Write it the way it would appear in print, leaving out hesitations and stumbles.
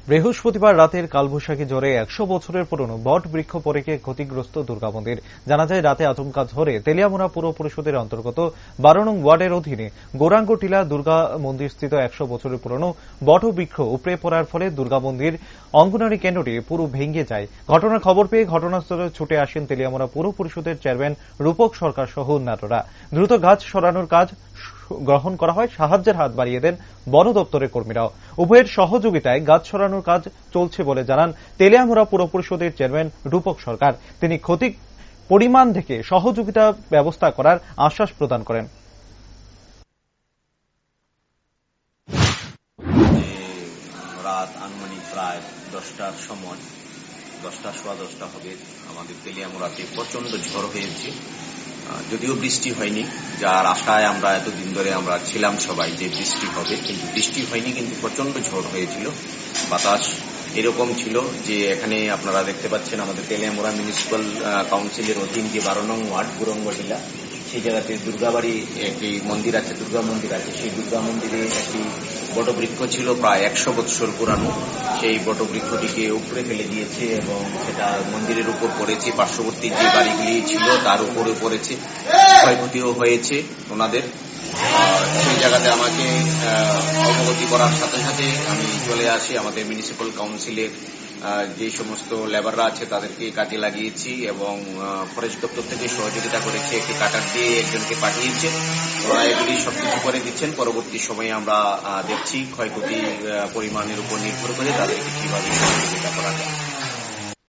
বৃহস্পতিবার রাতের কালবৈশাখী ঝড়ে 100 বছরের পুরনো বট বৃক্ষ পড়ে গিয়ে ক্ষতিগ্রস্ত দুর্গা মন্দির। জানা যায়, রাতে আচমকা ঝড়ে তেলিয়ামুড়া পুর পরিষদের অন্তর্গত 12 নং ওয়ার্ডের অধীনে গৌরাঙ্গ টিলা দুর্গা মন্দির স্থিত 100 বছরের পুরনো বট বৃক্ষ উপড়ে পড়ার ফলে দুর্গা মন্দির অঙ্গনারী কেন্দ্রটি পুরো ভেঙে যায়। ঘটনার খবর পেয়ে ঘটনাস্থলে ছুটে আসেন তেলিয়ামুড়া পুর পরিষদের চেয়ারম্যান রূপক সরকার সহ অন্যান্যরা। দ্রুত গাছ সরানোর কাজ গ্রহণ করা হয়। সাহায্যের হাত বাড়িয়ে দেন বন দপ্তরের কর্মীরাও। উভয়ের সহযোগিতায় গাছ সরানোর কাজ চলছে বলে জানান তেলিয়ামুড়া পুর পরিষদের চেয়ারম্যান রূপক সরকার। তিনি ক্ষতির পরিমাণ দেখে সহযোগিতা ব্যবস্থা করার আশ্বাস প্রদান করেন। রাত আনুমানিক প্রায় 10টার সময় 10টা সোয়া 10টা হবে, আমাদের তেলিয়ামুড়াতে প্রচন্ড ঝড় হয়েছে। যদিও বৃষ্টি হয়নি, যার আশায় আমরা এতদিন ধরে আমরা ছিলাম সবাই যে বৃষ্টি হবে, কিন্তু বৃষ্টি হয়নি, কিন্তু প্রচন্ড ঝড় হয়েছিল। বাতাস এরকম ছিল যে এখানে আপনারা দেখতে পাচ্ছেন আমাদের তেলিয়ামুড়া মিউনিসিপ্যাল কাউন্সিলের অধীন যে 12 নং ওয়ার্ড গৌরাঙ্গ টিলা, সেই জায়গাতে দুর্গাবাড়ি একটি মন্দির আছে, দুর্গা মন্দির আছে। সেই দুর্গা মন্দিরে একটি বটবৃক্ষ ছিল প্রায় 100 বৎসর পুরানো। সেই বটবৃক্ষটিকে উপড়ে ফেলে দিয়েছে এবং সেটা মন্দিরের উপর পড়েছে। পার্শ্ববর্তী যে বাড়িগুলি ছিল তার উপরে পড়েছে, ক্ষয়ক্ষতিও হয়েছে ওনাদের। সেই জায়গাতে আমাকে অবগতি করার সাথে সাথে আমি চলে আসি। আমাদের মিউনিসিপ্যাল কাউন্সিলের যে সমস্ত লেবাররা আছে তাদেরকে কাজে লাগিয়েছি এবং ফরেস্ট দপ্তর থেকে সহযোগিতা করেছে, একটি কাটার দিয়ে একজনকে পাঠিয়েছে। ওরা এগুলি সবকিছু করে দিচ্ছেন। পরবর্তী সময়ে আমরা দেখছি ক্ষয়ক্ষতির পরিমাণের উপর নির্ভর করে তাদেরকে কিভাবে সহযোগিতা করা যায়।